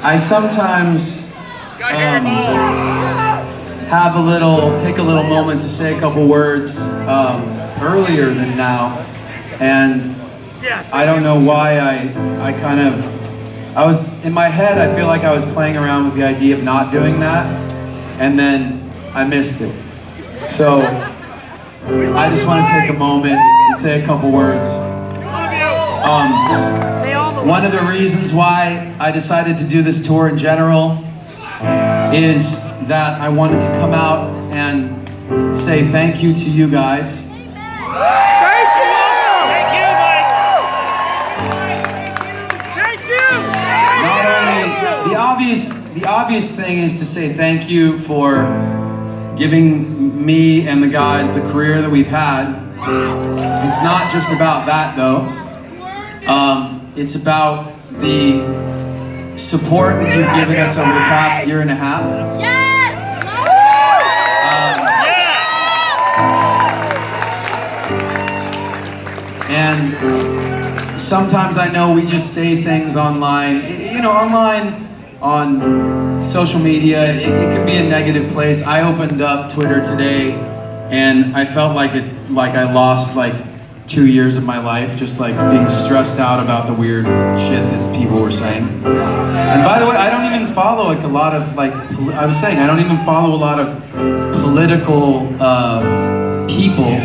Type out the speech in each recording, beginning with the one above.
I sometimes take a little moment to say a couple words earlier than now, and I don't know why I was, in my head, I feel like I was playing around with the idea of not doing that, and then I missed it. So, I just want to take a moment and say a couple words. One of the reasons why I decided to do this tour in general is that I wanted to come out and say thank you to you guys. Thank you! Thank you, Mike! Thank you! Not only, the obvious thing is to say thank you for giving me and the guys the career that we've had. It's not just about that though. It's about the support that you've given us over the past year and a half. And sometimes I know we just say things online. You know, online on social media, it can be a negative place. I opened up Twitter today and I felt like I lost like 2 years of my life, just like being stressed out about the weird shit that people were saying. And by the way, I don't even follow like a lot of I don't even follow a lot of political people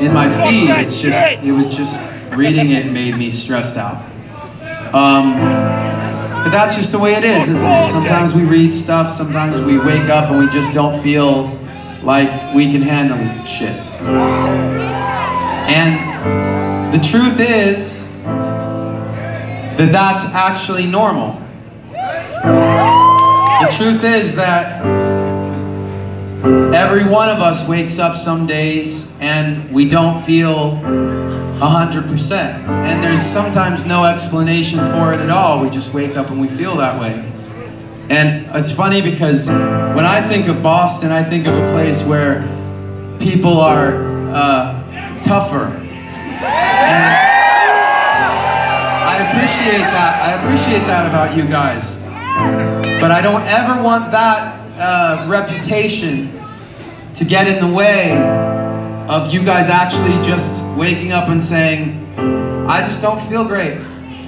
in my feed. It was just reading it made me stressed out. But that's just the way it is, isn't it? Sometimes we read stuff, sometimes we wake up and we just don't feel like we can handle shit. And the truth is that that's actually normal. The truth is that every one of us wakes up some days and we don't feel 100%. And there's sometimes no explanation for it at all. We just wake up and we feel that way. And it's funny because when I think of Boston, I think of a place where people are tougher. And I appreciate that about you guys. But I don't ever want that reputation to get in the way of you guys actually just waking up and saying, I just don't feel great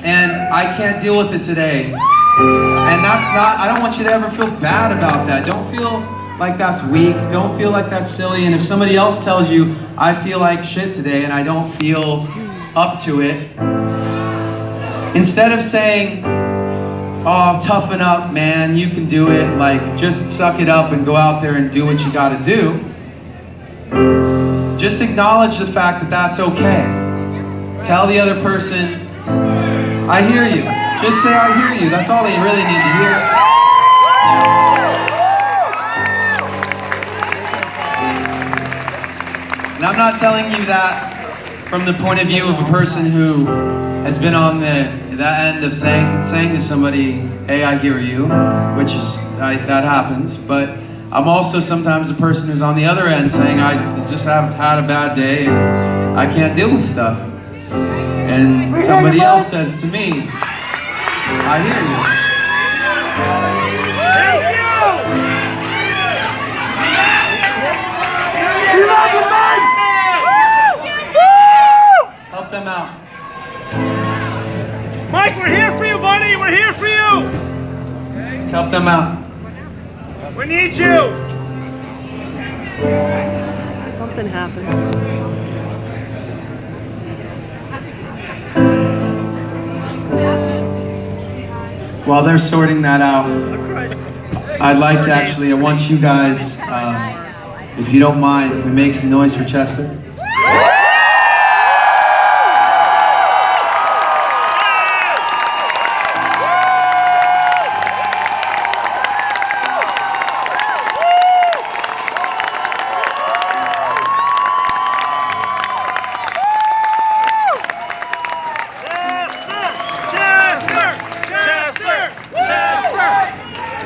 and I can't deal with it today. And I don't want you to ever feel bad about that. Don't feel like that's weak. Don't feel like that's silly. And if somebody else tells you, I feel like shit today and I don't feel up to it, instead of saying, oh, toughen up, man, you can do it, like, just suck it up and go out there and do what you gotta do, just acknowledge the fact that that's okay. Tell the other person, I hear you. Just say, I hear you. That's all they really need to hear. And I'm not telling you that from the point of view of a person who has been on that end of saying to somebody, hey, I hear you, which is, that happens, but I'm also sometimes a person who's on the other end saying, I just have had a bad day and I can't deal with stuff. And somebody else says to me, I hear you. Help them out. Mike, we're here for you, buddy. We're here for you. Let's help them out. We need you. Something happened. While they're sorting that out, I'd like to I want you guys, if you don't mind, can we make some noise for Chester?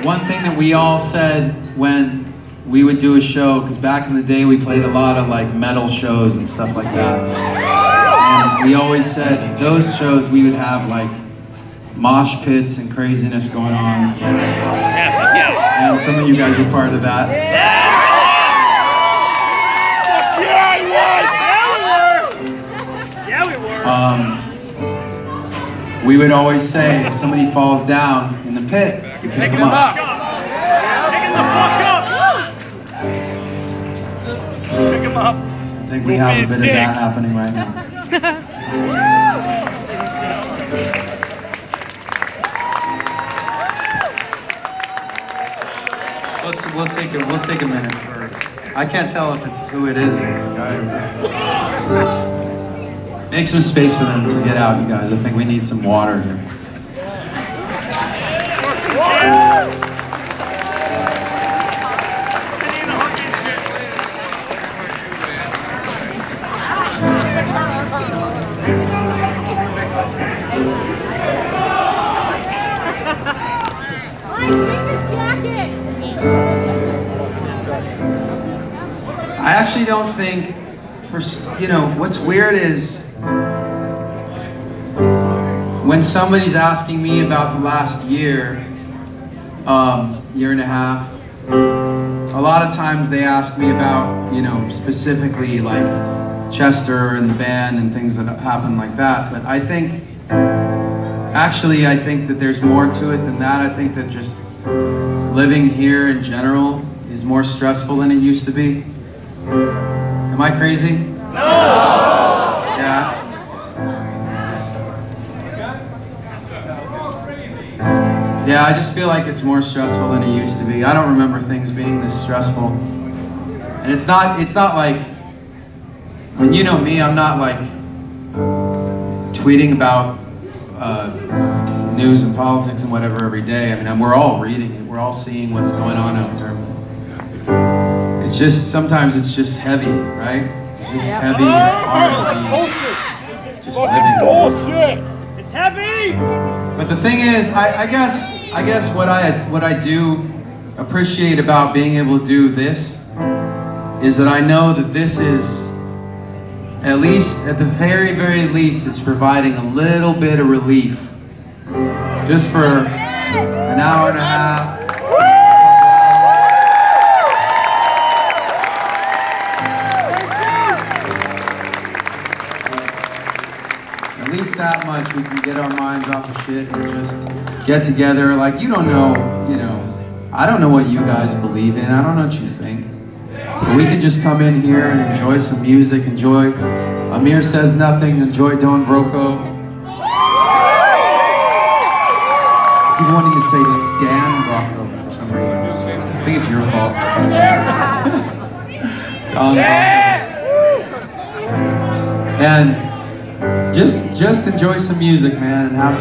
One thing that we all said when we would do a show, because back in the day we played a lot of like metal shows and stuff like that, and we always said those shows we would have like mosh pits and craziness going on. Yeah. And some of you guys were part of that. Yeah, we were. We would always say, if somebody falls down in the pit, you pick them up. Pick him the fuck up. Pick him up. I think we have a bit of that happening right now. We'll take a minute for. I can't tell if it's who it is. It's a guy. Make some space for them to get out, you guys. I think we need some water here. I actually don't think, what's weird is when somebody's asking me about the last year, year and a half, a lot of times they ask me about, specifically like Chester and the band and things that happen like that. But I think that there's more to it than that. I think that just living here in general is more stressful than it used to be. Am I crazy? No! Yeah? Yeah, I just feel like it's more stressful than it used to be. I don't remember things being this stressful. And it's not like, when you know me, I'm not like tweeting about news and politics and whatever every day. I mean, we're all reading it. We're all seeing what's going on out there. It's just, sometimes it's just heavy, right? It's just heavy, it's hard to be just living. Bullshit! It's heavy! But the thing is, I guess what I do appreciate about being able to do this is that I know that this is, at the very, very least, it's providing a little bit of relief. Just for an hour and a half. At least that much we can get our minds off of shit and just get together. Like, I don't know what you guys believe in. I don't know what you think. But we can just come in here and enjoy some music, enjoy Amir Says Nothing, enjoy Don Broco. I keep wanting to say Dan Broco for some reason. I think it's your fault. Don Broco. And just enjoy some music, man, and have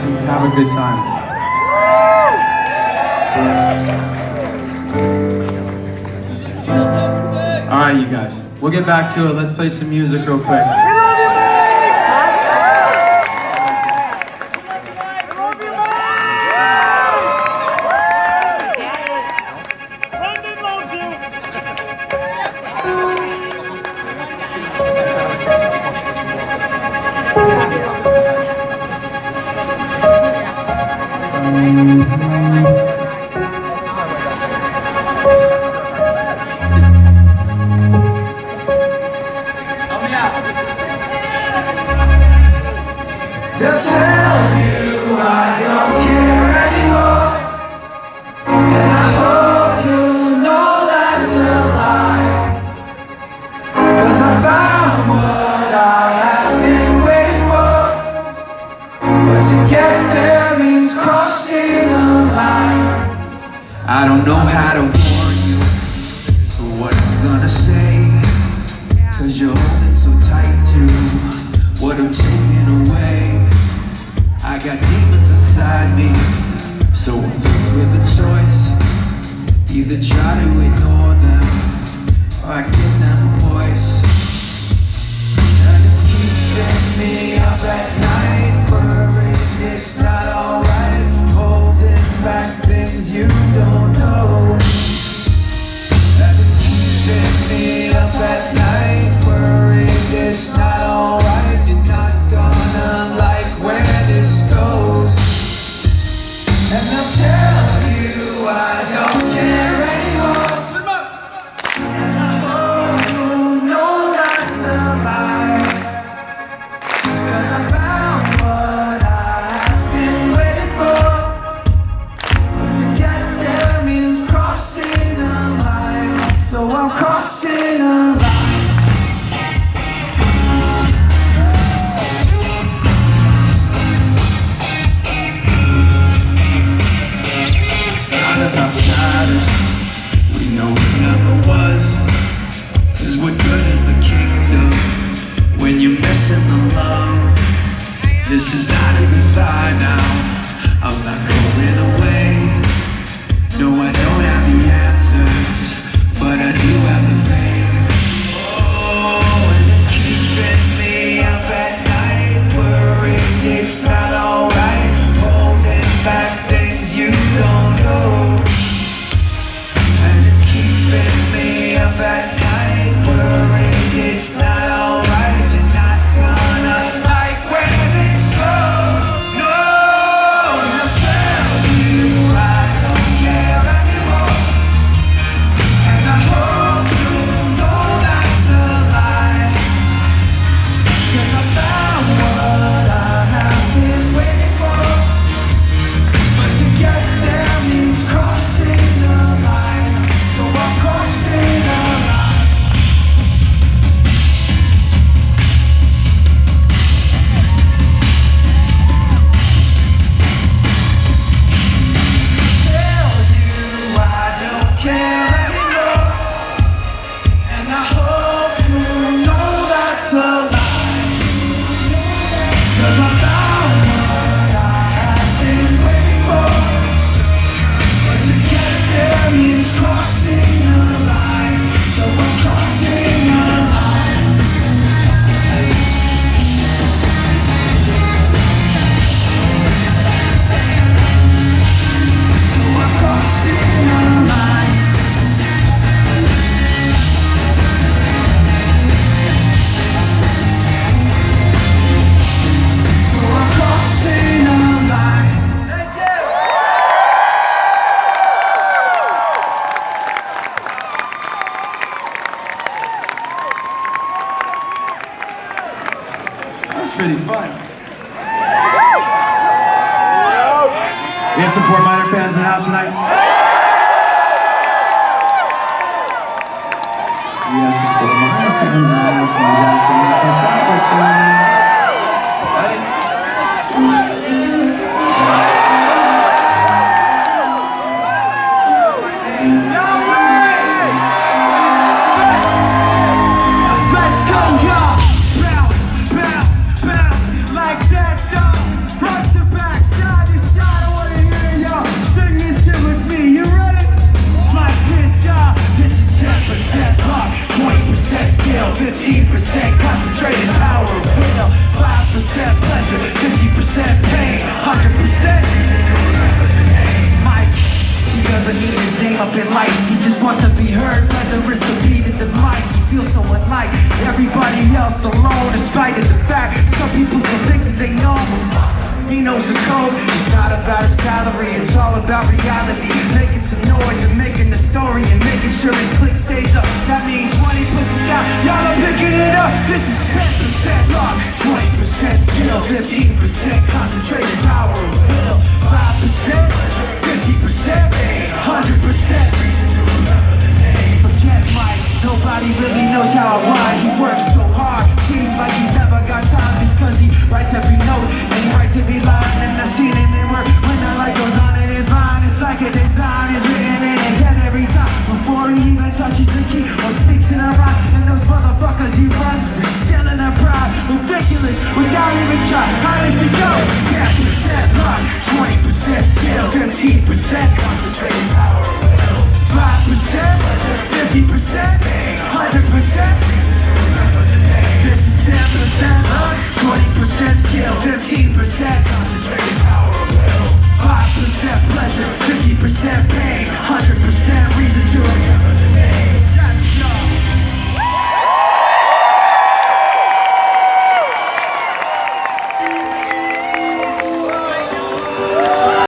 a good time. All right, you guys. We'll get back to it. Let's play some music real quick. They'll tell you I don't care anymore, and I hope you know that's a lie, 'cause I found what I have been waiting for, but to get there means crossing a line. I don't know how to warn you for what I'm gonna say, 'cause you're holding so tight to what I'm taking away. I got demons inside me, so I'm faced with a choice. Either try to ignore them, or I give them a voice. And it's keeping me up at night, worried it's not alright, holding back things you don't know. And it's keeping me up at night, worried it's not alright, you're not gonna like where this goes. tell you I don't care anymore. And I hope you know that's a lie. 'Cause I found what I've been waiting for. But to get there means crossing a line. So I'm crossing a line. It's not about status, we know it never was. 'Cause what good is the kingdom when you're missing the love? This is not a goodbye now, I'm not going away. No, I don't have the answers, but I do have the faith. Oh, and it's keeping me up at night, worried it's not alright, holding back things you don't know. And it's keeping me up at night, worried it's not alright, and not gonna like where this goes. No, I'll tell you I don't care anymore. And I hope you know that's a lie. 'Cause I found what I have been waiting for. But to get there means crossing the line. So I'm crossing the line. Tell you I don't care anymore. And I hope you know that's a lie. 'Cause I found what I have been waiting for. But to get there means crossing a line. So I'm crossing a line. So I'm crossing a line. So I'm crossing a line. Thank you. That was pretty fun. We have some Fort Minor fans in the house tonight. We have some Fort Minor fans in the house, and you guys can help us out with this. Let's go, y'all! Bounce, bounce, bounce, like that, y'all. Front to back, side to side, I wanna hear y'all sing this shit with me. You ready? It's like this, y'all. This is 10% luck, 20% skill, 15% concentrated power of will, 5% pleasure, 50% pain, 100% reason to remember the name. Mike, he doesn't need his name up in lights. He just wants to be heard, whether it's a beat at the mic. He feels so unlike everybody else alone, despite the fact some people still think that they know him. He knows the code. It's not about a salary, it's all about reality. Making some noise and making the story and making sure his click stays up. That means when he puts it down, y'all are picking it up. This is 10% luck, 20% skill, 15% concentrated power of will, 5% pleasure, 50% pain, 100% reason to remember the name. Forget Mike, nobody really knows how or why he works so hard. Seems like he's never got time because he writes every note and he writes every line. And I've seen him at work when the light goes on in his mind. It's like a design is written in his head every time before he even touches the key or speaks in a rhyme. And those motherfuckers he runs with still in their pride, ridiculous without even trying. How does it go? 10% luck, 20% skill, 15% concentrated power of will, 5% pleasure, 50% pain, 100% reason to remember the name. This is 10% luck, 20% skill, 15% concentrated power of will, 5% pleasure, 50% pain.